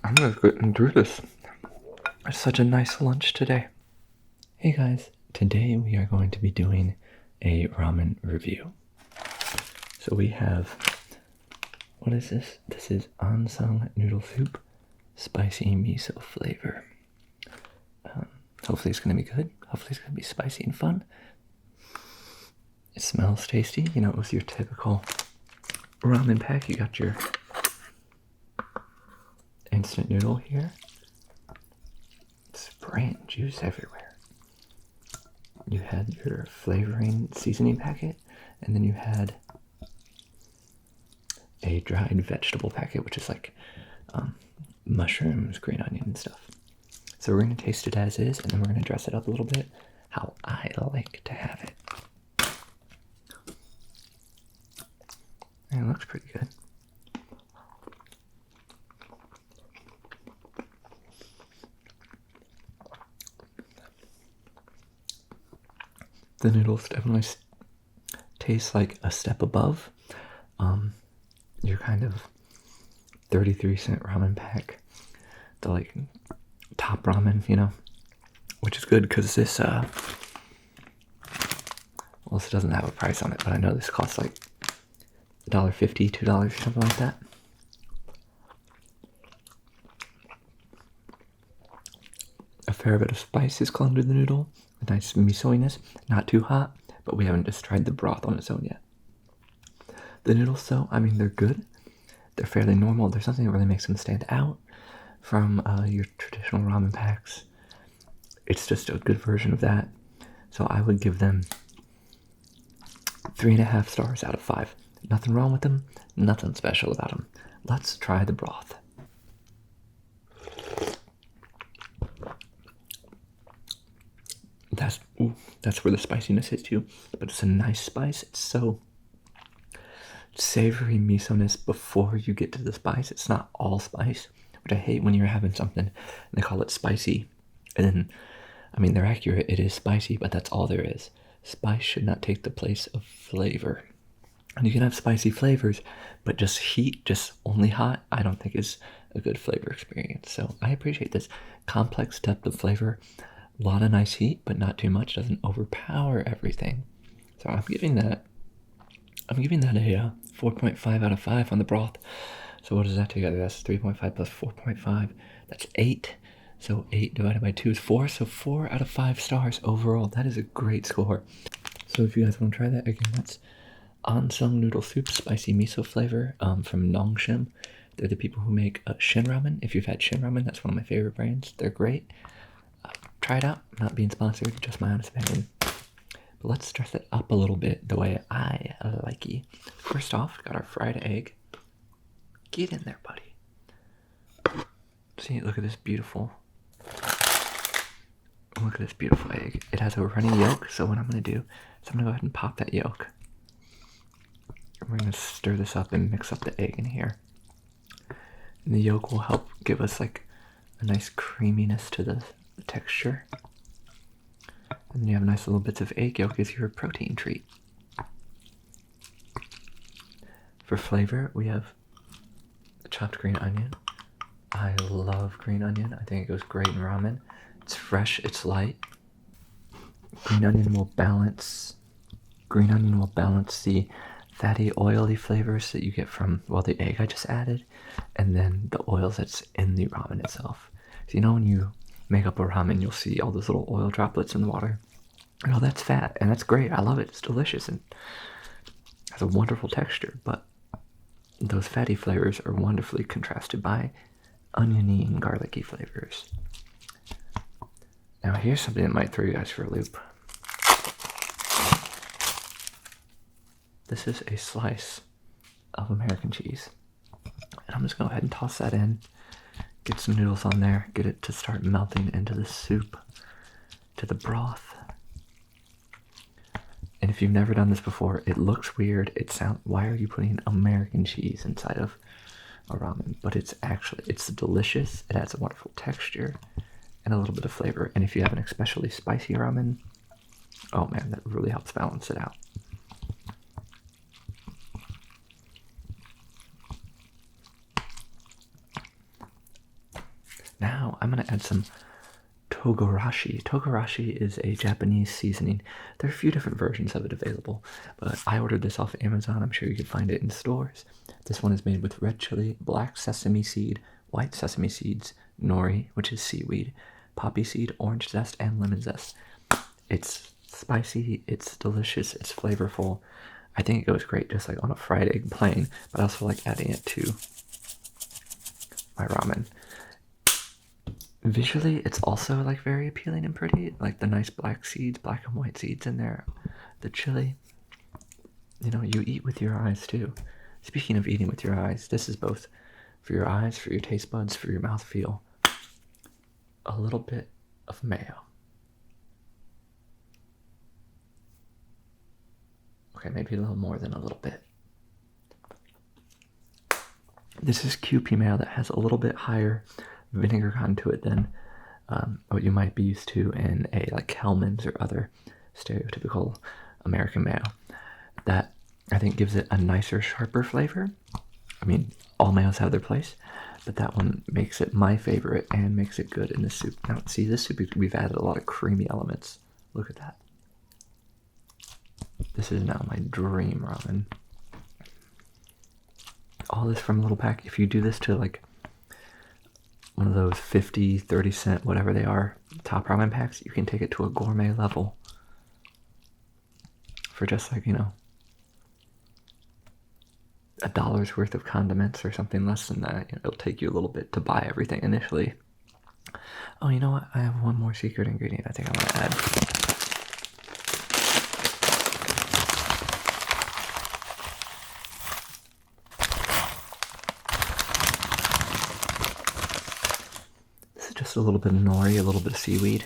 I'm gonna go and do this. It's such a nice lunch today. Hey guys, today we are going to be doing a ramen review. So we have, what is this? This is Ansang noodle soup, spicy miso flavor. Hopefully it's gonna be good. Hopefully it's gonna be spicy and fun. It smells tasty. You know, it was your typical ramen pack. You got your instant noodle here. Spraying juice everywhere. You had your flavoring seasoning packet, and then you had a dried vegetable packet, which is like mushrooms, green onion, and stuff. So we're going to taste it as is, and then we're going to dress it up a little bit how I like to have it. And it looks pretty good. The noodles definitely taste like a step above your kind of 33-cent ramen pack. The like top ramen, you know, which is good because this well, this doesn't have a price on it, but I know this costs like $1.50, $2, something like that. A fair bit of spice is clung to the noodle. A nice miso-iness, not too hot, but we haven't just tried the broth on its own yet. The noodles, though, I mean, they're good. They're fairly normal. There's nothing that really makes them stand out from your traditional ramen packs. It's just a good version of that. So I would give them 3.5 stars out of 5. Nothing wrong with them, nothing special about them. Let's try the broth. That's where the spiciness hits you, but it's a nice spice. It's so savory miso-ness before you get to the spice. It's not all spice, which I hate when you're having something and they call it spicy. And then, I mean, they're accurate. It is spicy, but that's all there is. Spice should not take the place of flavor. And you can have spicy flavors, but just heat, just only hot, I don't think is a good flavor experience. So I appreciate this complex depth of flavor. A lot of nice heat, but not too much. Doesn't overpower everything. So I'm giving that a 4.5 out of 5 on the broth. So what does that together? That's 3.5 plus 4.5. That's 8. So 8 divided by 2 is 4. So 4 out of 5 stars overall. That is a great score. So if you guys want to try that, again, that's Ansang noodle soup, spicy miso flavor from Nomnomsammieboy. They're the people who make Shin ramen. If you've had Shin ramen, that's one of my favorite brands. They're great. Try it out. Not being sponsored, just my honest opinion. But let's dress it up a little bit the way I like it. First off, got our fried egg. Get in there, buddy. See, look at this beautiful. Look at this beautiful egg. It has a runny yolk, so what I'm gonna do is I'm gonna go ahead and pop that yolk. We're gonna stir this up and mix up the egg in here. And the yolk will help give us like a nice creaminess to the texture. And then you have nice little bits of egg yolk as your protein treat. For flavor, we have chopped green onion. I love green onion. I think it goes great in ramen. It's fresh, it's light. Green onion will balance the fatty, oily flavors that you get from, well, the egg I just added, and then the oils that's in the ramen itself. So you know when you make up a ramen, you'll see all those little oil droplets in the water. And all that's fat, and that's great. I love it. It's delicious and has a wonderful texture, but those fatty flavors are wonderfully contrasted by oniony and garlicky flavors. Now here's something that might throw you guys for a loop. This is a slice of American cheese. And I'm just going to go ahead and toss that in. Get some noodles on there. Get it to start melting into the soup, to the broth. And if you've never done this before, it looks weird. Why are you putting American cheese inside of a ramen? But it's delicious. It adds a wonderful texture and a little bit of flavor. And if you have an especially spicy ramen, oh man, that really helps balance it out. I'm gonna add some togarashi. Togarashi is a Japanese seasoning. There are a few different versions of it available, but I ordered this off Amazon. I'm sure you can find it in stores. This one is made with red chili, black sesame seed, white sesame seeds, nori, which is seaweed, poppy seed, orange zest, and lemon zest. It's spicy, it's delicious, it's flavorful. I think it goes great just like on a fried egg plain, but I also like adding it to my ramen. Visually, it's also like very appealing and pretty, like the nice black seeds, black and white seeds in there, the chili. You know, you eat with your eyes too. Speaking of eating with your eyes, this is both for your eyes, for your taste buds, for your mouth feel. A little bit of mayo. Okay, maybe a little more than a little bit. This is QP mayo that has a little bit higher vinegar content to it than what you might be used to in a like Hellmann's or other stereotypical American mayo. That I think gives it a nicer, sharper flavor. I mean, all mayos have their place, but that one makes it my favorite and makes it good in the soup. Now, see, this soup, we've added a lot of creamy elements. Look at that. This is now my dream ramen. All this from a little pack. If you do this to like one of those 50, 30 cent, whatever they are, top ramen packs, you can take it to a gourmet level for just like, you know, $1's worth of condiments or something less than that. It'll take you a little bit to buy everything initially. Oh, you know what? I have one more secret ingredient I think I want to add. This is just a little bit of nori, a little bit of seaweed.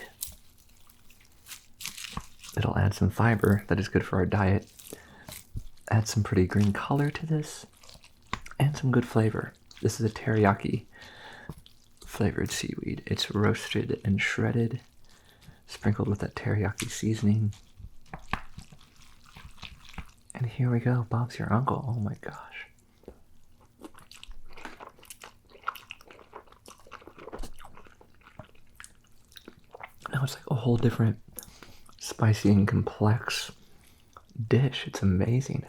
It'll add some fiber that is good for our diet. Add some pretty green color to this and some good flavor. This is a teriyaki flavored seaweed. It's roasted and shredded, sprinkled with that teriyaki seasoning. And here we go, Bob's your uncle. Oh my gosh. Now it's like a whole different spicy and complex dish. It's amazing.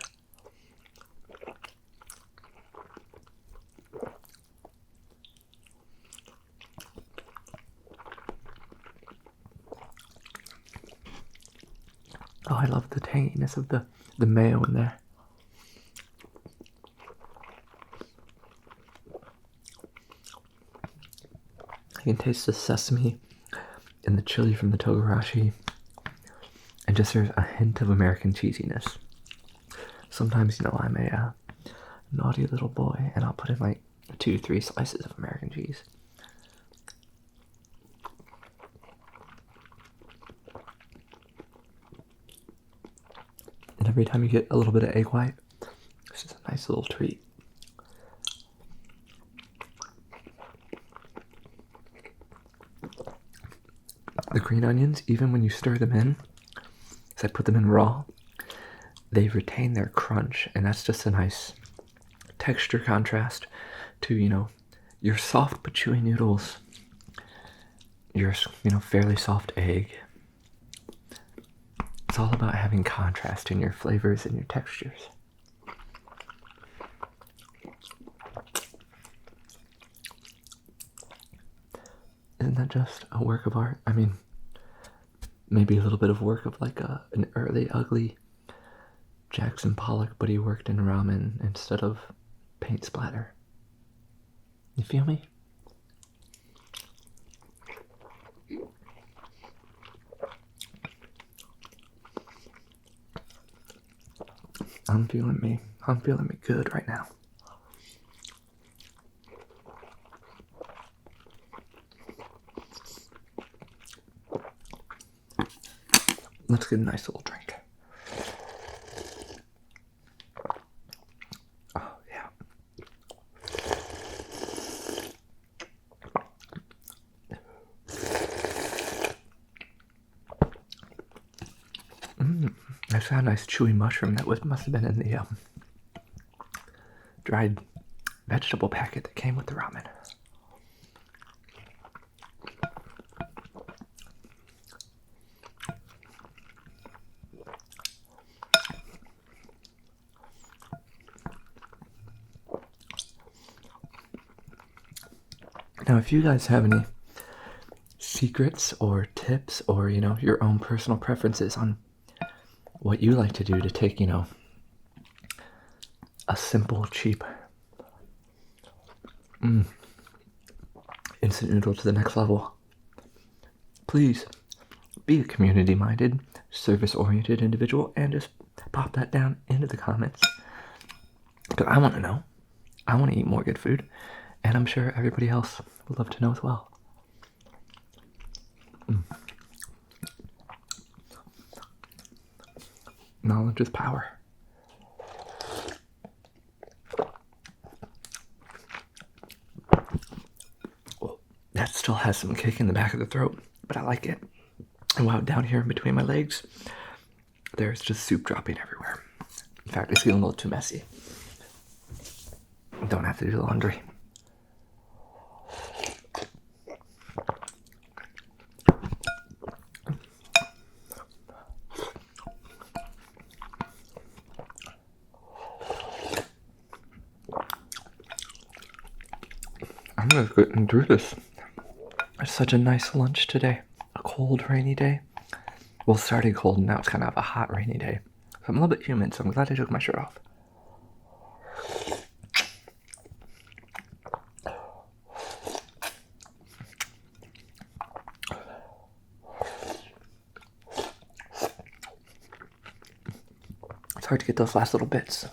Oh, I love the tanginess of the mayo in there. I can taste the sesame and the chili from the togarashi. And just there's a hint of American cheesiness. Sometimes, you know, I'm a naughty little boy, and I'll put in like 2-3 slices of American cheese. And every time you get a little bit of egg white, it's just a nice little treat. The green onions, even when you stir them in, I put them in raw, they retain their crunch, and that's just a nice texture contrast to, you know, your soft but chewy noodles, your, you know, fairly soft egg. It's all about having contrast in your flavors and your textures. Isn't that just a work of art? I mean, maybe a little bit of work of like an early ugly Jackson Pollock, but he worked in ramen instead of paint splatter. You feel me? I'm feeling me. I'm feeling me good right now. Let's get a nice little drink. Oh, yeah. I saw a nice chewy mushroom that must have been in the dried vegetable packet that came with the ramen. Now, if you guys have any secrets or tips or, your own personal preferences on what you like to do to take, a simple, cheap instant noodle to the next level, please be a community-minded, service-oriented individual and just pop that down into the comments. Because I want to know. I want to eat more good food. And I'm sure everybody else would love to know as well. Knowledge is power. Well, that still has some kick in the back of the throat, but I like it. And wow, down here in between my legs, there's just soup dropping everywhere. In fact, it's feeling a little too messy. Don't have to do the laundry. I'm just getting through this. It's such a nice lunch today. A cold, rainy day. Well, it started cold and now it's kind of a hot, rainy day. So I'm a little bit humid, so I'm glad I took my shirt off. It's hard to get those last little bits.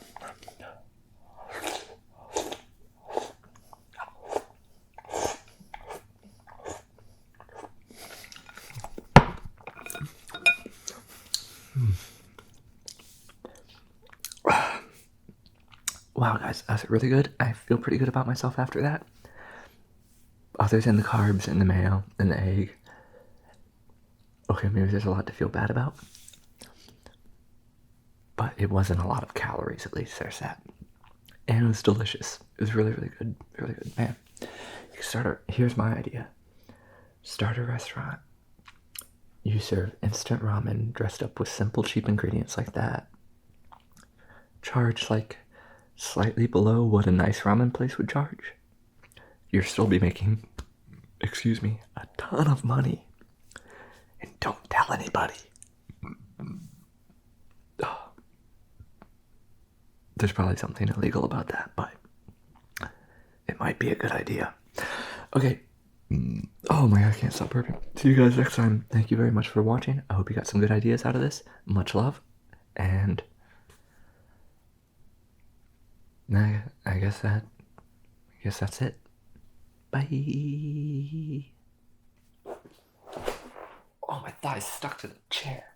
Wow, guys, that's really good. I feel pretty good about myself after that. Other than the carbs and the mayo and the egg. Okay, maybe there's a lot to feel bad about. But it wasn't a lot of calories, at least. There's that. And it was delicious. It was really, really good. Really good. Man, here's my idea. Start a restaurant. You serve instant ramen dressed up with simple, cheap ingredients like that. Charge like slightly below what a nice ramen place would charge. You'll still be making, a ton of money. And don't tell anybody. Oh. There's probably something illegal about that, but it might be a good idea. Okay. Oh my god, I can't stop burping. See you guys next time. Thank you very much for watching. I hope you got some good ideas out of this. Much love. And I guess that's it. Bye. Oh, my thigh's stuck to the chair.